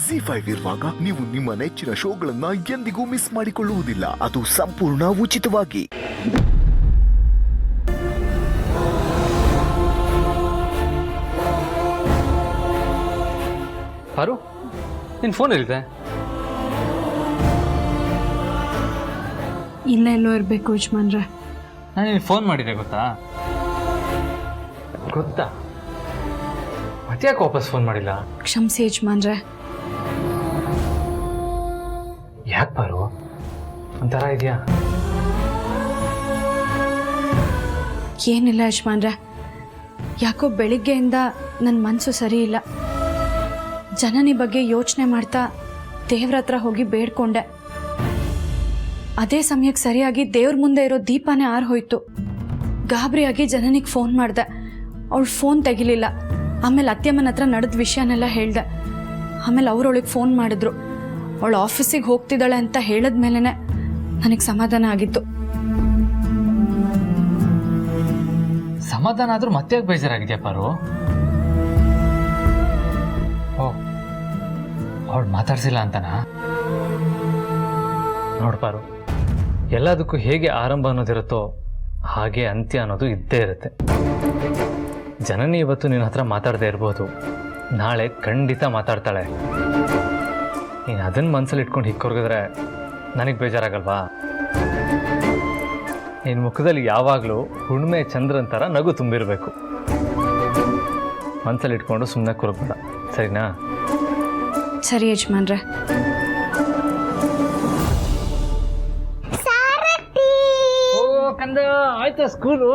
ZEE5 ಇರುವಾಗ ನೀವು ನಿಮ್ಮ ನೆಚ್ಚಿನ ಶೋಗಳನ್ನ ಎಂದಿಗೂ ಮಿಸ್ ಮಾಡಿಕೊಳ್ಳುವುದಿಲ್ಲ. ಅದು ಸಂಪೂರ್ಣ ಉಚಿತವಾಗಿ. ಪಾರು, ನಿನ್ನ ಫೋನ್ ಎಲ್ಲಿದೆ? ಇಲ್ಲ ಎಲ್ಲೋ ಇರಬೇಕು ಯಜಮಾನ್ರೆ. ನಾನು ನಿನ್ನ ಫೋನ್ ಮಾಡಿದೆ ಗೊತ್ತಾ? ಮತ್ತೆ ಯಾಕೆ ವಾಪಸ್ ಫೋನ್ ಮಾಡಿಲ್ಲ? ಕ್ಷಮಿಸಿ ಯಜಮಾನ್ರೆ. ಯಾಕೆ ಪಾರು, ಒಂಥರ ಇದೆಯಾ? ಏನಿಲ್ಲ ಯಜಮಾನ್ರೆ, ಯಾಕೋ ಬೆಳಿಗ್ಗೆಯಿಂದ ನನ್ನ ಮನಸ್ಸು ಸರಿ ಇಲ್ಲ. ಜನನಿ ಬಗ್ಗೆ ಯೋಚನೆ ಮಾಡ್ತಾ ದೇವ್ರ ಹತ್ರ ಹೋಗಿ ಬೇಡ್ಕೊಂಡೆ. ಅದೇ ಸಮಯಕ್ಕೆ ಸರಿಯಾಗಿ ದೇವ್ರ ಮುಂದೆ ಇರೋ ದೀಪನೇ ಆರ್ಹೋಯ್ತು. ಗಾಬರಿಯಾಗಿ ಜನನಿಗೆ ಫೋನ್ ಮಾಡಿದೆ. ಅವಳು ಫೋನ್ ತೆಗಿಲಿಲ್ಲ. ಆಮೇಲೆ ಅತ್ತೆಮ್ಮನ ಹತ್ರ ನಡೆದ ವಿಷಯನೆಲ್ಲ ಹೇಳ್ದೆ. ಆಮೇಲೆ ಅವರೊಳಗೆ ಫೋನ್ ಮಾಡಿದ್ರು. ಅವಳು ಆಫೀಸಿಗೆ ಹೋಗ್ತಿದ್ದಾಳೆ ಅಂತ ಹೇಳಿದ್ಮೇಲೆ ನನಗೆ ಸಮಾಧಾನ ಆಗಿತ್ತು. ಸಮಾಧಾನ ಆದ್ರೂ ಮತ್ತೆ ಯಾಕೆ ಬೇಜಾರಾಗಿದೆಯಾ ಪಾರು? ಓ, ಅವಳು ಮಾತಾಡ್ಸಿಲ್ಲ ಅಂತನಾ? ನೋಡ್ಪಾರು, ಎಲ್ಲದಕ್ಕೂ ಹೇಗೆ ಆರಂಭ ಅನ್ನೋದಿರುತ್ತೋ ಹಾಗೆ ಅಂತ್ಯ ಅನ್ನೋದು ಇದ್ದೇ ಇರುತ್ತೆ. ಜನನಿ ಇವತ್ತು ನಿನ್ನ ಹತ್ರ ಮಾತಾಡದೇ ಇರ್ಬೋದು, ನಾಳೆ ಖಂಡಿತ ಮಾತಾಡ್ತಾಳೆ. ನೀನು ಅದನ್ನು ಮನಸ್ಸಲ್ಲಿ ಇಟ್ಕೊಂಡು ಹಿಕ್ಕೊರ್ಗಿದ್ರೆ ನನಗೆ ಬೇಜಾರಾಗಲ್ವಾ? ನಿನ್ನ ಮುಖದಲ್ಲಿ ಯಾವಾಗಲೂ ಹುಣ್ಮೆ ಚಂದ್ರನ್ ಥರ ನಗು ತುಂಬಿರಬೇಕು. ಮನಸ್ಸಲ್ಲಿ ಇಟ್ಕೊಂಡು ಸುಮ್ಮನೆ ಕೊರಬೇಡ, ಸರಿನಾ? ಸರಿ ಯಜಮಾನ್ರೆ. ಕಂದ, ಆಯ್ತಾ ಸ್ಕೂಲು?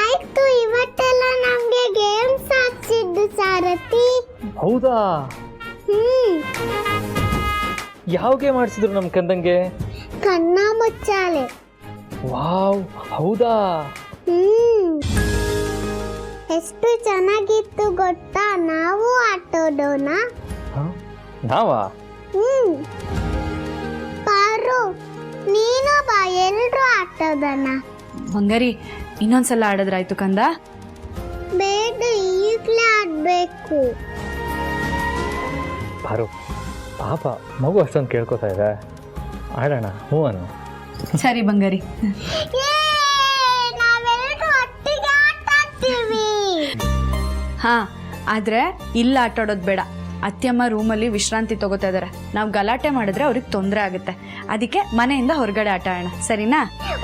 ಆಯ್ತು. ಇವತ್ತೆಲ್ಲ ನಮ್ಗೆ ಗೇಮ್ಸ್ ಹಾಕ್ಸಿದ್ದು ಸಾರಥಿ. ಹೌದಾ? ಯಾವ ಗೇಮ್ ಆಡ್ಸಿದ್ರು ನಮ್ಮ ಕಂದಂಗೆ? ಕಣ್ಣ ಮುಚ್ಚಾಲೆ. ವಾವ್, ಹೌದಾ? ಎಷ್ಟು ಚೆನ್ನಾಗಿತ್ತು ಗೊತ್ತಾ? ನಾವು ಆಟೋಡೋಣ. ನಾವಾ? ಪಾರು, ನೀನು ಬಾ, ಎಲ್ರು ಆಟೋದೋಣ. ಬಂಗಾರಿ, ಇನ್ನೊಂದ್ಸಲ ಆಡಿದ್ರಾಯ್ತು ಕಂದ. ಬೇಡ, ಈಗಲೇ ಆಡ್ಬೇಕು. ಪಾರು, ಪಾಪ ಮಗು ಅಷ್ಟೊಂದು ಕೇಳ್ಕೊತಾ ಇದೆ, ಆಡೋಣ. ಹ್ಞೂ ಅನ್ನು. ಸರಿ ಬಂಗಾರಿ. ನಾವೆಲ್ಲರೂ ಒಟ್ಟಿಗೆ ಆಟ ಆಡ್ತೀವಿ. ಹಾ, ಆದ್ರೆ ಇಲ್ಲ ಆಟಾಡೋದು ಬೇಡ. ಅತ್ತೆಮ್ಮ ರೂಮಲ್ಲಿ ವಿಶ್ರಾಂತಿ ತಗೋತಾ ಇದಾರೆ. ನಾವು ಗಲಾಟೆ ಮಾಡಿದ್ರೆ ಅವ್ರಿಗೆ ತೊಂದರೆ ಆಗುತ್ತೆ. ಅದಕ್ಕೆ ಮನೆಯಿಂದ ಹೊರಗಡೆ ಆಟ ಆಡೋಣ, ಸರಿನಾ?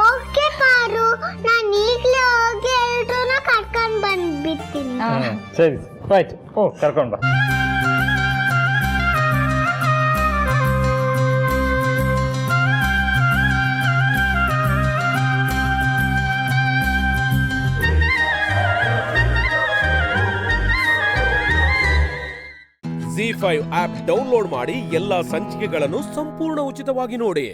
ಓಕೆ ಪಾರು, ನಾನು ಈಗಲೇ ಹೋಗಿ ಎಲ್ರೂ ಕರ್ಕೊಂಡು ಬಂದ್ಬಿಡ್ತೀನಿ. ಸರಿ, ಆಯ್ತು. ಓ, ಕರ್ಕೊಂಡು ಬಾ. ZEE5 ಆಪ್ ಡೌನ್ಲೋಡ್ ಮಾಡಿ ಎಲ್ಲಾ ಸಂಚಿಕೆಗಳನ್ನು ಸಂಪೂರ್ಣ ಉಚಿತವಾಗಿ ನೋಡಿ.